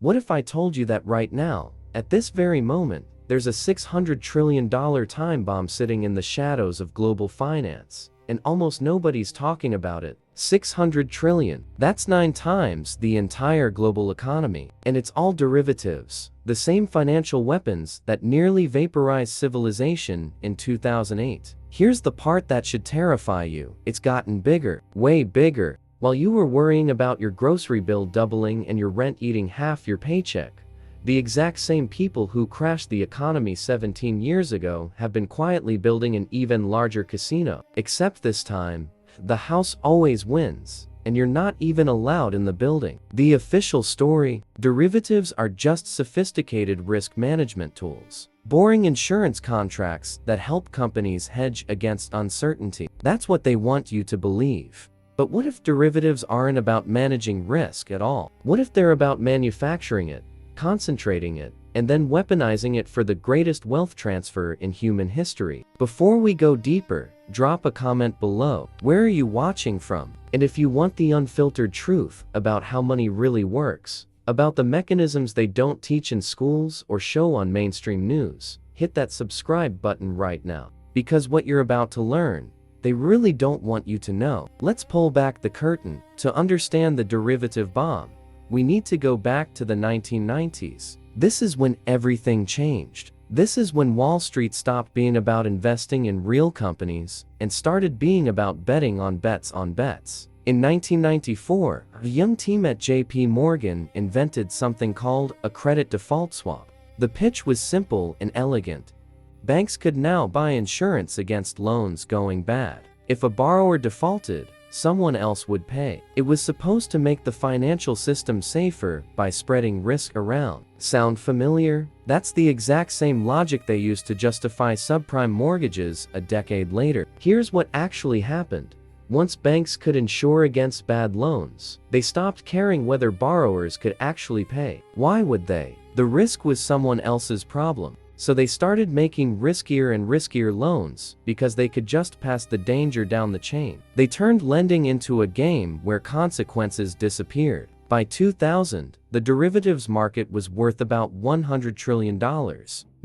What if I told you that right now, at this very moment, there's a $600 trillion time bomb sitting in the shadows of global finance, and almost nobody's talking about it? 600 trillion. That's 9 times the entire global economy. And it's all derivatives, the same financial weapons that nearly vaporized civilization in 2008. Here's the part that should terrify you. It's gotten bigger, way bigger. While you were worrying about your grocery bill doubling and your rent eating half your paycheck, the exact same people who crashed the economy 17 years ago have been quietly building an even larger casino. Except this time, the house always wins, and you're not even allowed in the building. The official story: derivatives are just sophisticated risk management tools. Boring insurance contracts that help companies hedge against uncertainty. That's what they want you to believe. But what if derivatives aren't about managing risk at all? What if they're about manufacturing it, concentrating it, and then weaponizing it for the greatest wealth transfer in human history? Before we go deeper, drop a comment below. Where are you watching from? And if you want the unfiltered truth about how money really works, about the mechanisms they don't teach in schools or show on mainstream news, hit that subscribe button right now. Because what you're about to learn, they really don't want you to know. Let's pull back the curtain. To understand the derivative bomb, we need to go back to the 1990s. This is when everything changed. This is when Wall Street stopped being about investing in real companies and started being about betting on bets on bets. In 1994, a young team at JP Morgan invented something called a credit default swap. The pitch was simple and elegant. Banks could now buy insurance against loans going bad. If a borrower defaulted, someone else would pay. It was supposed to make the financial system safer by spreading risk around. Sound familiar? That's the exact same logic they used to justify subprime mortgages a decade later. Here's what actually happened. Once banks could insure against bad loans, they stopped caring whether borrowers could actually pay. Why would they? The risk was someone else's problem. So they started making riskier and riskier loans because they could just pass the danger down the chain. They turned lending into a game where consequences disappeared. By 2000, the derivatives market was worth about $100 trillion.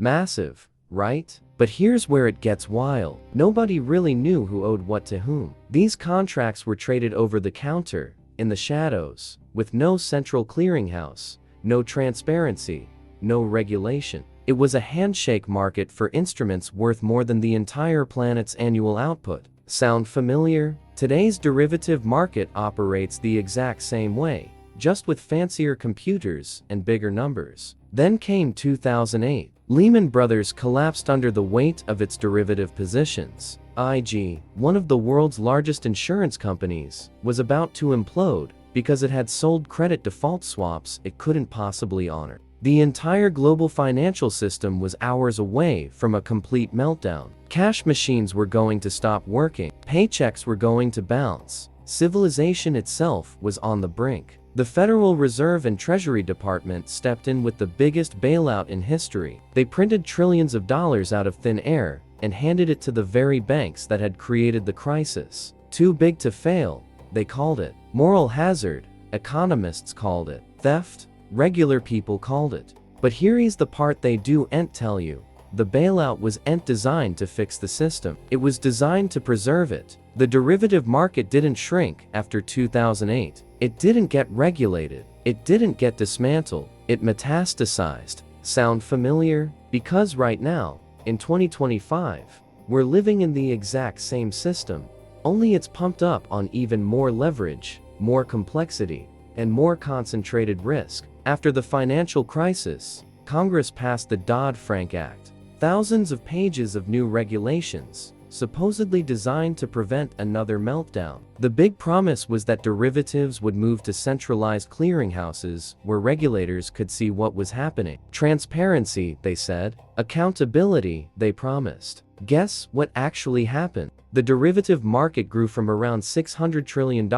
Massive, right? But here's where it gets wild. Nobody really knew who owed what to whom. These contracts were traded over the counter, in the shadows, with no central clearinghouse, no transparency, no regulation. It was a handshake market for instruments worth more than the entire planet's annual output. Sound familiar? Today's derivative market operates the exact same way, just with fancier computers and bigger numbers. Then came 2008. Lehman Brothers collapsed under the weight of its derivative positions. IG, one of the world's largest insurance companies, was about to implode because it had sold credit default swaps it couldn't possibly honor. The entire global financial system was hours away from a complete meltdown. Cash machines were going to stop working. Paychecks were going to bounce. Civilization itself was on the brink. The Federal Reserve and Treasury Department stepped in with the biggest bailout in history. They printed trillions of dollars out of thin air and handed it to the very banks that had created the crisis. Too big to fail, they called it. Moral hazard, economists called it. Theft, regular people called it. But here's the part they ain't tell you. The bailout wasn't designed to fix the system. It was designed to preserve it. The derivative market didn't shrink after 2008. It didn't get regulated. It didn't get dismantled. It metastasized. Sound familiar? Because right now, in 2025, we're living in the exact same system, only it's pumped up on even more leverage, more complexity, and more concentrated risk. After the financial crisis, Congress passed the Dodd-Frank Act. Thousands of pages of new regulations, supposedly designed to prevent another meltdown. The big promise was that derivatives would move to centralized clearinghouses where regulators could see what was happening. Transparency, they said. Accountability, they promised. Guess what actually happened? The derivative market grew from around $600 trillion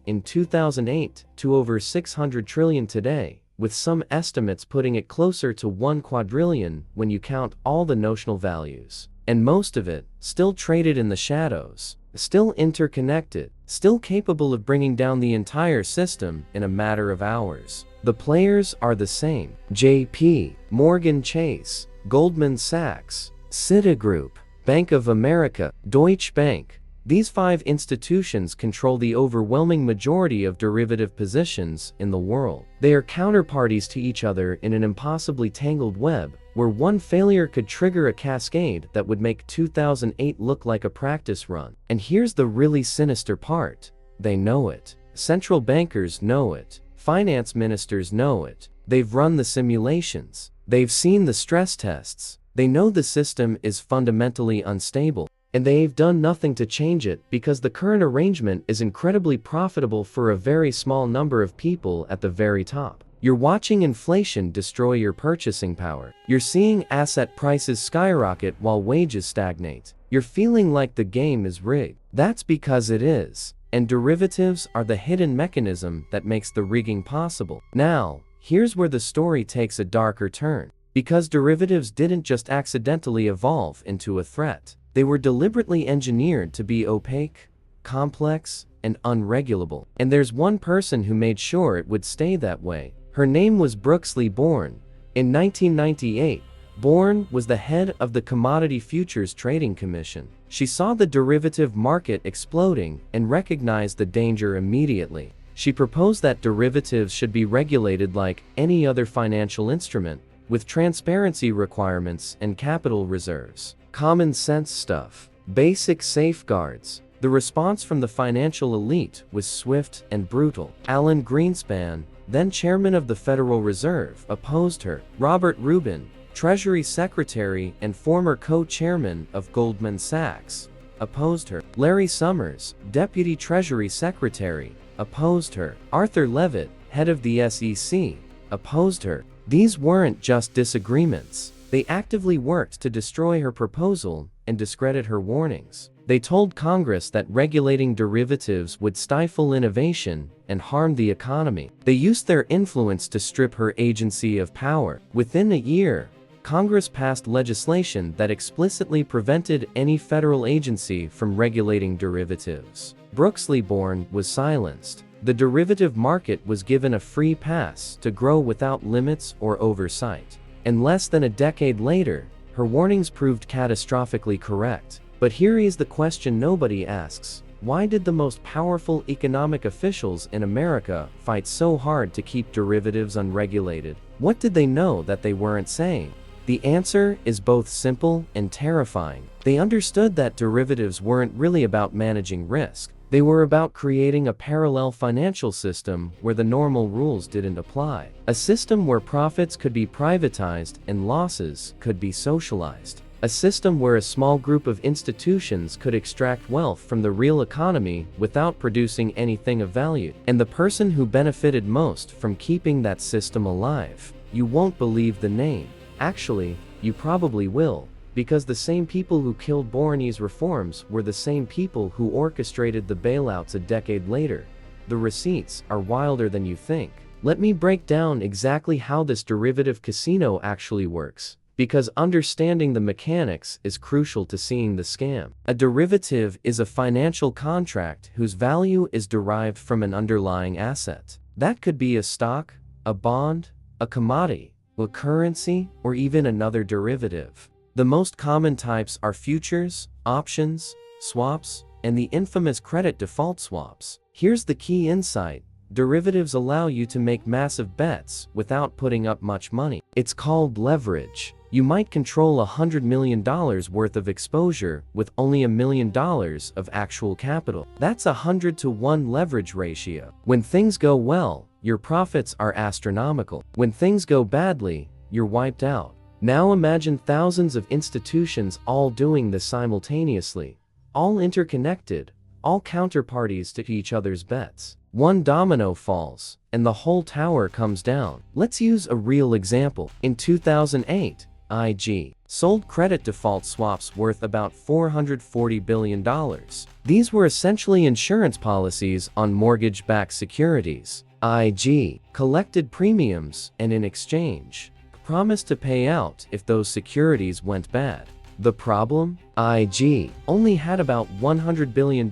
in 2008 to over $600 trillion today, with some estimates putting it closer to 1 quadrillion when you count all the notional values. And most of it, still traded in the shadows, still interconnected, still capable of bringing down the entire system in a matter of hours. The players are the same: JP Morgan Chase, Goldman Sachs, Citigroup, Bank of America, Deutsche Bank. These 5 institutions control the overwhelming majority of derivative positions in the world. They are counterparties to each other in an impossibly tangled web, where one failure could trigger a cascade that would make 2008 look like a practice run. And here's the really sinister part: they know it. Central bankers know it. Finance ministers know it. They've run the simulations. They've seen the stress tests. They know the system is fundamentally unstable. And they've done nothing to change it because the current arrangement is incredibly profitable for a very small number of people at the very top. You're watching inflation destroy your purchasing power. You're seeing asset prices skyrocket while wages stagnate. You're feeling like the game is rigged. That's because it is. And derivatives are the hidden mechanism that makes the rigging possible. Now, here's where the story takes a darker turn. Because derivatives didn't just accidentally evolve into a threat. They were deliberately engineered to be opaque, complex, and unregulable. And there's one person who made sure it would stay that way. Her name was Brooksley Born. In 1998, Born was the head of the Commodity Futures Trading Commission. She saw the derivative market exploding and recognized the danger immediately. She proposed that derivatives should be regulated like any other financial instrument, with transparency requirements and capital reserves. Common sense stuff. Basic safeguards. The response from the financial elite was swift and brutal. Alan Greenspan, then chairman of the Federal Reserve, opposed her. Robert Rubin, Treasury Secretary and former co-chairman of Goldman Sachs, opposed her. Larry Summers, Deputy Treasury Secretary, opposed her. Arthur Levitt, head of the SEC, opposed her. These weren't just disagreements. They actively worked to destroy her proposal and discredit her warnings. They told Congress that regulating derivatives would stifle innovation and harm the economy. They used their influence to strip her agency of power. Within a year, Congress passed legislation that explicitly prevented any federal agency from regulating derivatives. Brooksley Born was silenced. The derivative market was given a free pass to grow without limits or oversight. And less than a decade later, her warnings proved catastrophically correct. But here is the question nobody asks: why did the most powerful economic officials in America fight so hard to keep derivatives unregulated? What did they know that they weren't saying? The answer is both simple and terrifying. They understood that derivatives weren't really about managing risk. They were about creating a parallel financial system where the normal rules didn't apply. A system where profits could be privatized and losses could be socialized. A system where a small group of institutions could extract wealth from the real economy without producing anything of value. And the person who benefited most from keeping that system alive? You won't believe the name. Actually, you probably will. Because the same people who killed Borny's reforms were the same people who orchestrated the bailouts a decade later. The receipts are wilder than you think. Let me break down exactly how this derivative casino actually works, because understanding the mechanics is crucial to seeing the scam. A derivative is a financial contract whose value is derived from an underlying asset. That could be a stock, a bond, a commodity, a currency, or even another derivative. The most common types are futures, options, swaps, and the infamous credit default swaps. Here's the key insight: derivatives allow you to make massive bets without putting up much money. It's called leverage. You might control $100 million worth of exposure with only $1 million of actual capital. That's a 100-to-1 leverage ratio. When things go well, your profits are astronomical. When things go badly, you're wiped out. Now imagine thousands of institutions all doing this simultaneously, all interconnected, all counterparties to each other's bets. One domino falls, and the whole tower comes down. Let's use a real example. In 2008, IG sold credit default swaps worth about $440 billion. These were essentially insurance policies on mortgage-backed securities. IG collected premiums and in exchange promised to pay out if those securities went bad. The problem? IG only had about $100 billion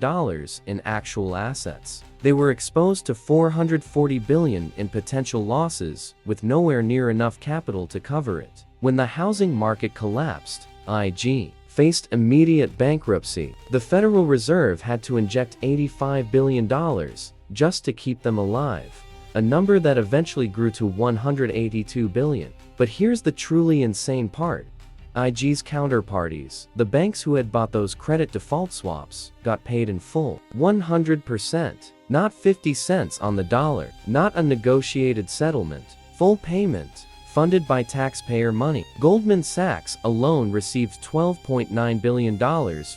in actual assets. They were exposed to $440 billion in potential losses, with nowhere near enough capital to cover it. When the housing market collapsed, IG faced immediate bankruptcy. The Federal Reserve had to inject $85 billion just to keep them alive, a number that eventually grew to $182 billion. But here's the truly insane part. IG's counterparties, the banks who had bought those credit default swaps, got paid in full. 100%. Not 50 cents on the dollar. Not a negotiated settlement. Full payment. Funded by taxpayer money. Goldman Sachs alone received $12.9 billion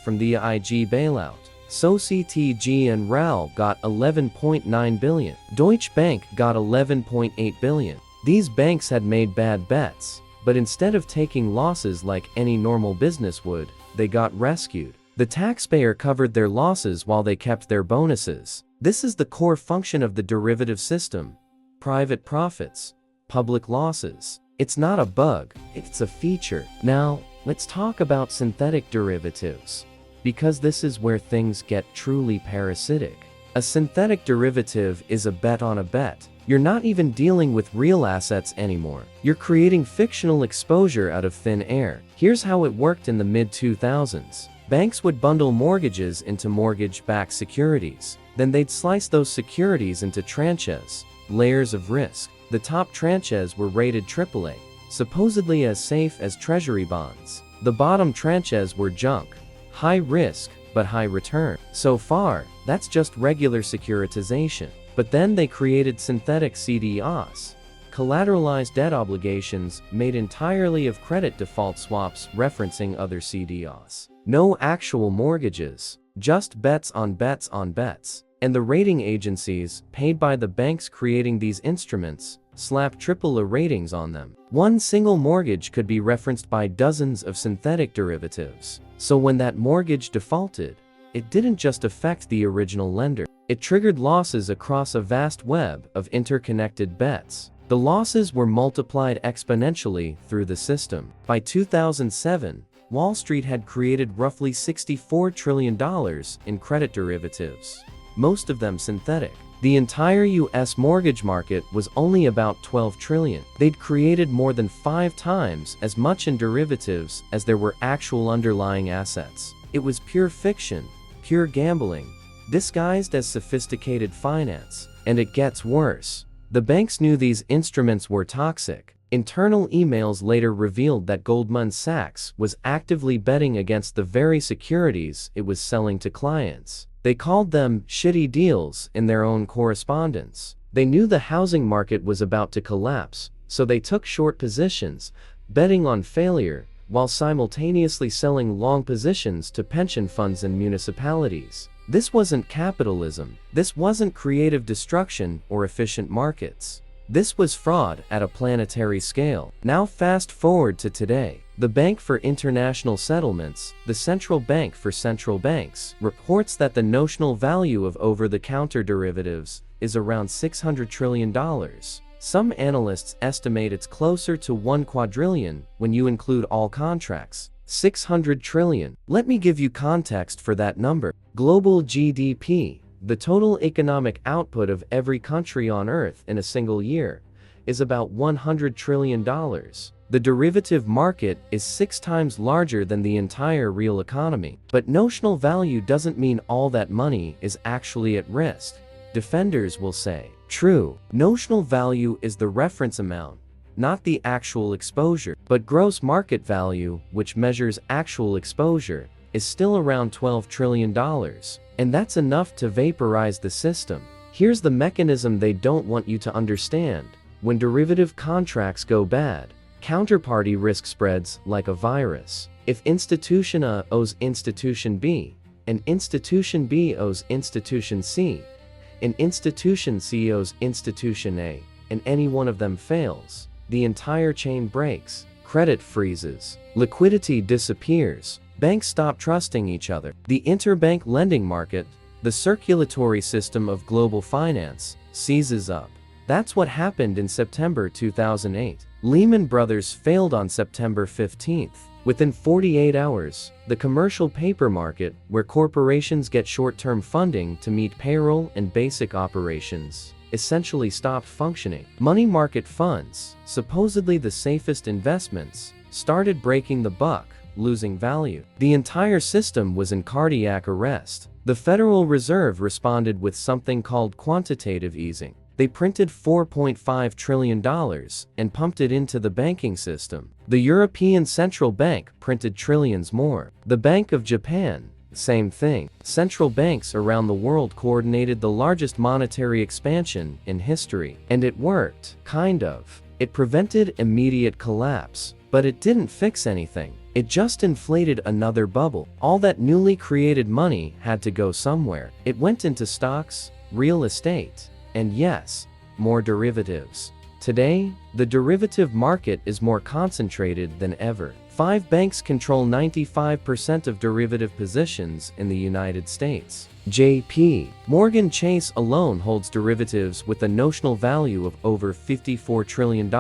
from the IG bailout. Societe Generale got $11.9 billion. Deutsche Bank got $11.8 billion. These banks had made bad bets, but instead of taking losses like any normal business would, they got rescued. The taxpayer covered their losses while they kept their bonuses. This is the core function of the derivative system. Private profits, public losses. It's not a bug, it's a feature. Now, let's talk about synthetic derivatives, because this is where things get truly parasitic. A synthetic derivative is a bet on a bet. You're not even dealing with real assets anymore. You're creating fictional exposure out of thin air. Here's how it worked in the mid-2000s. Banks would bundle mortgages into mortgage-backed securities. Then they'd slice those securities into tranches, layers of risk. The top tranches were rated AAA, supposedly as safe as treasury bonds. The bottom tranches were junk, high risk, but high return. So far, that's just regular securitization. But then they created synthetic CDOs, collateralized debt obligations made entirely of credit default swaps referencing other CDOs. No actual mortgages, just bets on bets on bets. And the rating agencies, paid by the banks creating these instruments, slap AAA ratings on them. One single mortgage could be referenced by dozens of synthetic derivatives. So when that mortgage defaulted, it didn't just affect the original lender. It triggered losses across a vast web of interconnected bets. The losses were multiplied exponentially through the system. By 2007, Wall Street had created roughly $64 trillion in credit derivatives, most of them synthetic. The entire US mortgage market was only about $12 trillion. They'd created more than 5 times as much in derivatives as there were actual underlying assets. It was pure fiction, pure gambling, disguised as sophisticated finance. And it gets worse. The banks knew these instruments were toxic. Internal emails later revealed that Goldman Sachs was actively betting against the very securities it was selling to clients. They called them shitty deals in their own correspondence. They knew the housing market was about to collapse, so they took short positions, betting on failure, while simultaneously selling long positions to pension funds and municipalities. This wasn't capitalism. This wasn't creative destruction or efficient markets. This was fraud at a planetary scale. Now fast forward to today. The Bank for International Settlements, the central bank for central banks, reports that the notional value of over-the-counter derivatives is around $600 trillion. Some analysts estimate it's closer to 1 quadrillion when you include all contracts. 600 trillion. Let me give you context for that number. Global GDP, the total economic output of every country on Earth in a single year, is about $100 trillion. The derivative market is 6 times larger than the entire real economy. But notional value doesn't mean all that money is actually at risk. Defenders will say, true, notional value is the reference amount, not the actual exposure, but gross market value, which measures actual exposure, is still around $12 trillion. And that's enough to vaporize the system. Here's the mechanism they don't want you to understand. When derivative contracts go bad, counterparty risk spreads like a virus. If institution A owes institution B, and institution B owes institution C, and institution C owes institution A, and any one of them fails, the entire chain breaks, credit freezes, liquidity disappears, banks stop trusting each other. The interbank lending market, the circulatory system of global finance, seizes up. That's what happened in September 2008. Lehman Brothers failed on September 15th. Within 48 hours, the commercial paper market, where corporations get short-term funding to meet payroll and basic operations, essentially stopped functioning. Money market funds, supposedly the safest investments, started breaking the buck, losing value. The entire system was in cardiac arrest. The Federal Reserve responded with something called quantitative easing. They printed $4.5 trillion and pumped it into the banking system. The European Central Bank printed trillions more. The Bank of Japan, same thing. Central banks around the world coordinated the largest monetary expansion in history. And it worked, kind of. It prevented immediate collapse, but it didn't fix anything. It just inflated another bubble. All that newly created money had to go somewhere. It went into stocks, real estate, and yes, more derivatives. Today, the derivative market is more concentrated than ever. 5 banks control 95% of derivative positions in the United States. JP Morgan Chase alone holds derivatives with a notional value of over $54 trillion.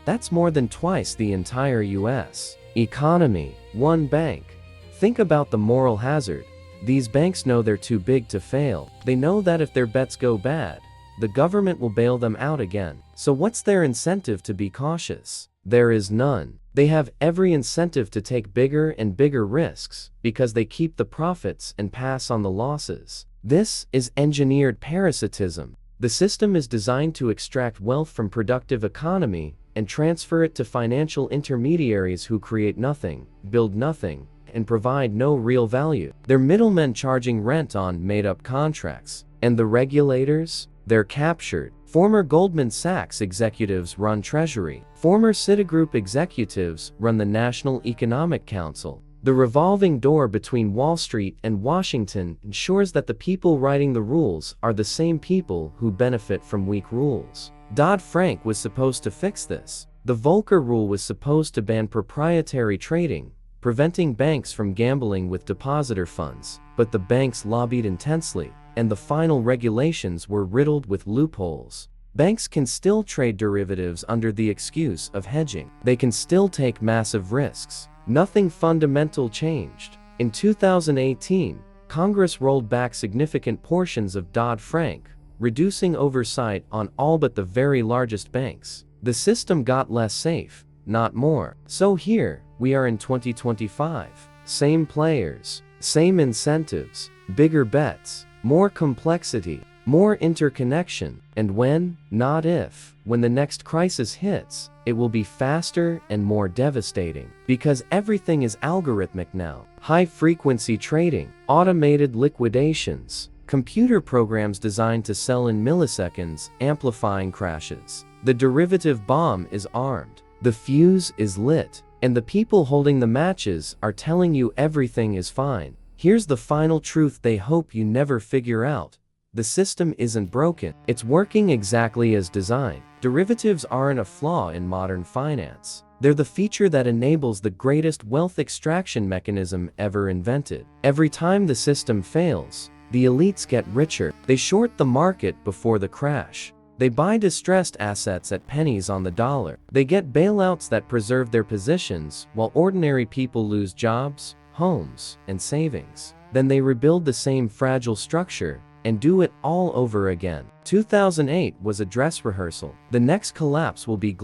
That's more than twice the entire US economy. One bank. Think about the moral hazard. These banks know they're too big to fail. They know that if their bets go bad, the government will bail them out again. So what's their incentive to be cautious? There is none. They have every incentive to take bigger and bigger risks because they keep the profits and pass on the losses. This is engineered parasitism. The system is designed to extract wealth from productive economy and transfer it to financial intermediaries who create nothing, build nothing, and provide no real value. They're middlemen charging rent on made-up contracts. And the regulators? They're captured. Former Goldman Sachs executives run Treasury. Former Citigroup executives run the National Economic Council. The revolving door between Wall Street and Washington ensures that the people writing the rules are the same people who benefit from weak rules. Dodd-Frank was supposed to fix this. The Volcker Rule was supposed to ban proprietary trading, preventing banks from gambling with depositor funds, but the banks lobbied intensely, and the final regulations were riddled with loopholes. Banks can still trade derivatives under the excuse of hedging. They can still take massive risks. Nothing fundamental changed. In 2018, Congress rolled back significant portions of Dodd-Frank, reducing oversight on all but the very largest banks. The system got less safe, not more. So here, we are in 2025. Same players, same incentives, bigger bets, more complexity, more interconnection, and when, not if, when the next crisis hits, it will be faster and more devastating. Because everything is algorithmic now. High-frequency trading, automated liquidations, computer programs designed to sell in milliseconds, amplifying crashes. The derivative bomb is armed. The fuse is lit. And the people holding the matches are telling you everything is fine. Here's the final truth they hope you never figure out. The system isn't broken. It's working exactly as designed. Derivatives aren't a flaw in modern finance. They're the feature that enables the greatest wealth extraction mechanism ever invented. Every time the system fails, the elites get richer. They short the market before the crash. They buy distressed assets at pennies on the dollar. They get bailouts that preserve their positions while ordinary people lose jobs, homes, and savings. Then they rebuild the same fragile structure and do it all over again. 2008 was a dress rehearsal. The next collapse will be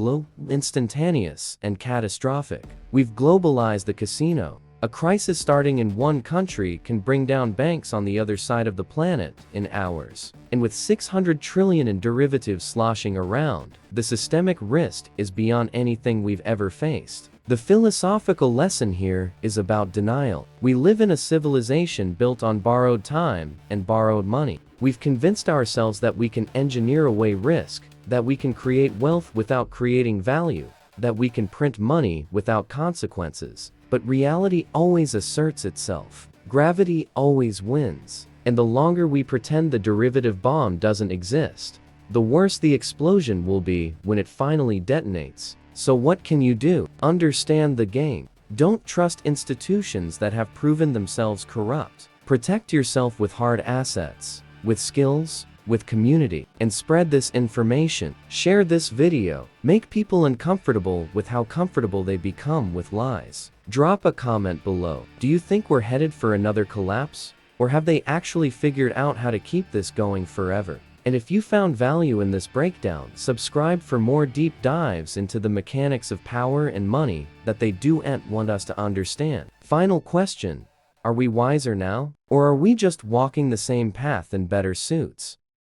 instantaneous and catastrophic. We've globalized the casino. A crisis starting in one country can bring down banks on the other side of the planet in hours. And with 600 trillion in derivatives sloshing around, the systemic risk is beyond anything we've ever faced. The philosophical lesson here is about denial. We live in a civilization built on borrowed time and borrowed money. We've convinced ourselves that we can engineer away risk, that we can create wealth without creating value, that we can print money without consequences. But reality always asserts itself. Gravity always wins. And the longer we pretend the derivative bomb doesn't exist, the worse the explosion will be when it finally detonates. So what can you do? Understand the game. Don't trust institutions that have proven themselves corrupt. Protect yourself with hard assets, with skills, with community, and spread this information. Share this video. Make people uncomfortable with how comfortable they become with lies. Drop a comment below. Do you think we're headed for another collapse? Or have they actually figured out how to keep this going forever? And if you found value in this breakdown, subscribe for more deep dives into the mechanics of power and money that they don't want us to understand. Final question. Are we wiser now? Or are we just walking the same path in better suits?